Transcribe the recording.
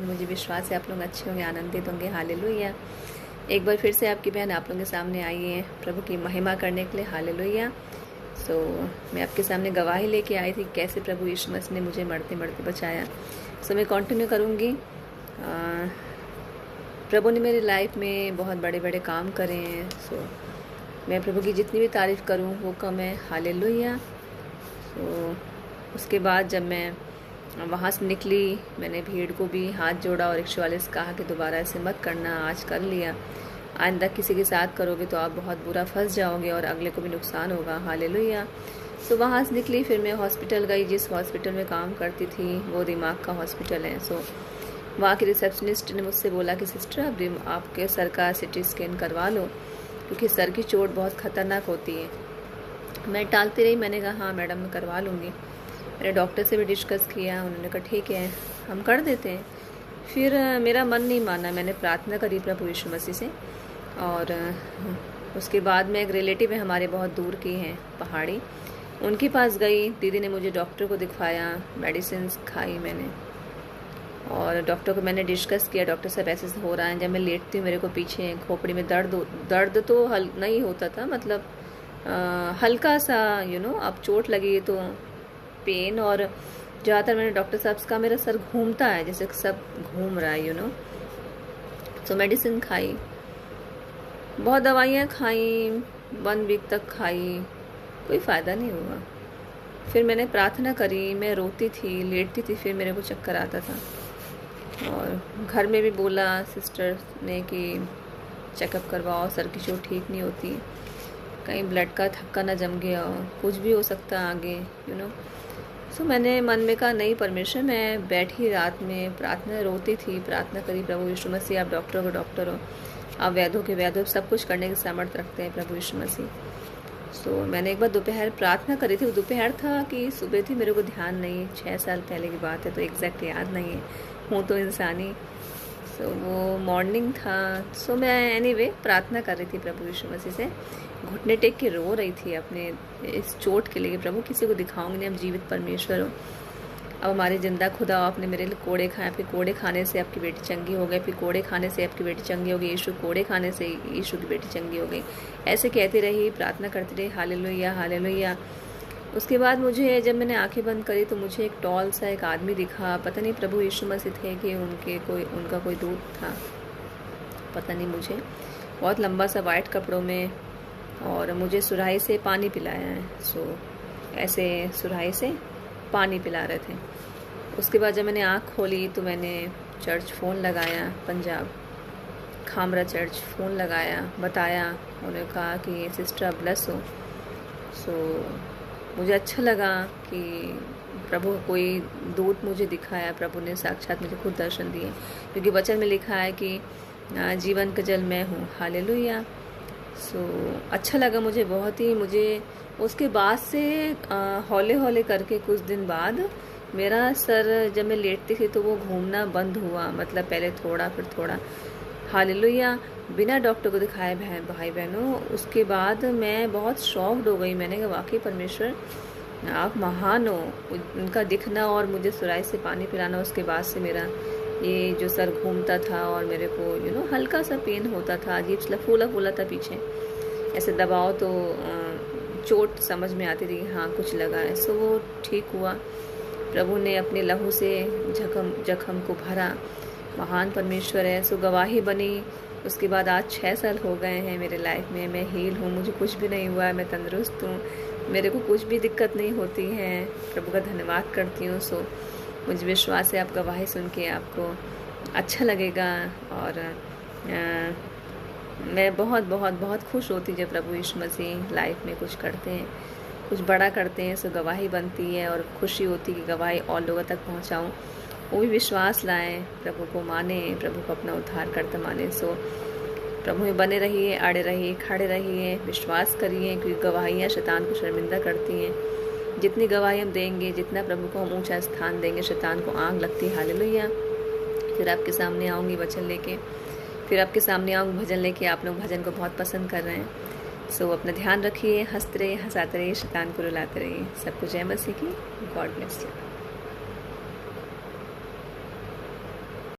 मुझे विश्वास है आप लोग अच्छे होंगे, आनंदित होंगे। हालेलुया। एक बार फिर से आपकी बहन आप लोगों के सामने आई है प्रभु की महिमा करने के लिए। हालेलुया। मैं आपके सामने गवाही लेके आई थी कैसे प्रभु यीशु मसीह ने मुझे मरते मरते बचाया। मैं कंटिन्यू करूँगी। प्रभु ने मेरी लाइफ में बहुत बड़े बड़े काम करे हैं। मैं प्रभु की जितनी भी तारीफ़ करूँ वो कम है। हालेलुया। उसके बाद जब मैं वहाँ से निकली, मैंने भीड़ को भी हाथ जोड़ा और रिक्शा वाले से कहा कि दोबारा ऐसे मत करना, आज कर लिया, आइंदा किसी के साथ करोगे तो आप बहुत बुरा फंस जाओगे और अगले को भी नुकसान होगा। हालेलुया। वहाँ से निकली, फिर मैं हॉस्पिटल गई। जिस हॉस्पिटल में काम करती थी वो दिमाग का हॉस्पिटल है। वहाँ के रिसेप्शनिस्ट ने मुझसे बोला कि सिस्टर अब आपके सर का CT स्कैन करवा लो क्योंकि सर की चोट बहुत ख़तरनाक होती है। मैं टालती रही, मैंने कहा हाँ मैडम मैं करवा लूँगी। मैंने डॉक्टर से भी डिस्कस किया, उन्होंने कहा ठीक है हम कर देते हैं। फिर मेरा मन नहीं माना, मैंने प्रार्थना करी प्रभु यीशु मसीह से। और उसके बाद में एक रिलेटिव है हमारे बहुत दूर की हैं, पहाड़ी, उनके पास गई। दीदी ने मुझे डॉक्टर को दिखवाया, मेडिसिन खाई मैंने और डॉक्टर को मैंने डिस्कस किया। डॉक्टर साहब ऐसे हो रहा है। जब मैं लेटती हूँ मेरे को पीछे खोपड़ी में दर्द तो नहीं होता था, मतलब हल्का सा अब चोट लगी तो पेन। और ज़्यादातर मैंने डॉक्टर साहब से कहा मेरा सर घूमता है, जैसे सब घूम रहा है मेडिसिन खाई, बहुत दवाइयाँ खाई, 1 वीक तक खाई, कोई फ़ायदा नहीं हुआ। फिर मैंने प्रार्थना करी, मैं रोती थी, लेटती थी, फिर मेरे को चक्कर आता था। और घर में भी बोला सिस्टर ने कि चेकअप करवाओ, सर की चोट ठीक नहीं होती, कहीं ब्लड का थक्का ना जम गया हो, कुछ भी हो सकता है आगे मैंने मन में कहा नहीं परमेश्वर, मैं बैठी रात में प्रार्थना, रोती थी, प्रार्थना करी प्रभु यीशु मसीह आप डॉक्टरों को डॉक्टर हो, आप वैद्यों के वैद्य, सब कुछ करने की सामर्थ्य रखते हैं प्रभु यीशु मसीह। मैंने एक बार दोपहर प्रार्थना करी थी। वो दोपहर था कि सुबह थी, मेरे को ध्यान नहीं, 6 साल पहले की बात है तो एग्जैक्ट याद नहीं है, हूँ तो इंसानी। वो मॉर्निंग था। मैं एनीवे प्रार्थना कर रही थी प्रभु यीशु मसीह से, घुटने टेक के रो रही थी अपने इस चोट के लिए। प्रभु किसी को दिखाऊंगी नहीं, अब जीवित परमेश्वर हो, अब हमारे जिंदा खुदा हो, आपने मेरे लिए कोड़े खाए, आपके कोड़े खाने से आपकी बेटी चंगी हो गई, फिर कोड़े खाने से आपकी बेटी चंगी हो गई, यीशु कोड़े खाने से यीशु की बेटी चंगी हो गई। ऐसे कहती रही, प्रार्थना करती रही। Hallelujah hallelujah. उसके बाद मुझे जब मैंने आंखें बंद करी तो मुझे एक टॉल सा एक आदमी दिखा, पता नहीं प्रभु यीशु मसीह थे कि उनका कोई दूत था, पता नहीं मुझे, बहुत लंबा सा वाइट कपड़ों में, और मुझे सुराही से पानी पिलाया है। ऐसे सुराही से पानी पिला रहे थे। उसके बाद जब मैंने आँख खोली तो मैंने चर्च फ़ोन लगाया, पंजाब खामरा चर्च फ़ोन लगाया, बताया, उन्होंने कहा कि सिस्टर आप ब्लेस हो। मुझे अच्छा लगा कि प्रभु कोई दूत मुझे दिखाया, प्रभु ने साक्षात मुझे खुद दर्शन दिए, क्योंकि वचन में लिखा है कि जीवन का जल मैं हूँ। हालेलुया। अच्छा लगा मुझे बहुत ही। मुझे उसके बाद से हौले हौले करके कुछ दिन बाद मेरा सर जब मैं लेटती थी तो वो घूमना बंद हुआ, मतलब पहले थोड़ा फिर थोड़ा। हालेलुया। बिना डॉक्टर को दिखाए भाई बहनों, उसके बाद मैं बहुत शॉक्ड हो गई। मैंने कहा वाकई परमेश्वर आप महान हो। उनका दिखना और मुझे सुराही से पानी पिलाना, उसके बाद से मेरा ये जो सर घूमता था और मेरे को हल्का सा पेन होता था, अजीब सा फूला फूला था पीछे, ऐसे दबाव तो चोट समझ में आती थी कि हाँ कुछ लगा है। वो ठीक हुआ। प्रभु ने अपने लहू से जख्म को भरा। महान परमेश्वर है। गवाही बनी। उसके बाद आज 6 साल हो गए हैं मेरे लाइफ में, मैं हील हूँ, मुझे कुछ भी नहीं हुआ है, मैं तंदुरुस्त हूँ, मेरे को कुछ भी दिक्कत नहीं होती है। प्रभु का धन्यवाद करती हूँ। मुझे विश्वास है आप गवाही सुन के आपको अच्छा लगेगा। और मैं बहुत बहुत बहुत खुश होती जब प्रभु यीशु मसीह लाइफ में कुछ करते हैं, कुछ बड़ा करते हैं। गवाही बनती है और खुशी होती है कि गवाही और लोगों तक पहुंचाऊं, वो भी विश्वास लाएं, प्रभु को माने, प्रभु को अपना उद्धार करता माने। प्रभु में बने रहिए, अड़े रहिए, खड़े रहिए, विश्वास करिए, क्योंकि गवाहियाँ शैतान को शर्मिंदा करती हैं। जितनी गवाही हम देंगे, जितना प्रभु को हम ऊंचा स्थान देंगे, शैतान को आग लगती है। हालेलुया। फिर आपके सामने आऊँगी वचन लेके, फिर आपके सामने आऊँगी भजन लेके। आप लोग भजन को बहुत पसंद कर रहे हैं। अपना ध्यान रखिए, हंसते रहिए, हंसाते रहिए, शैतान को रुलाते रहिए। सबको जय मसीह की। God bless you.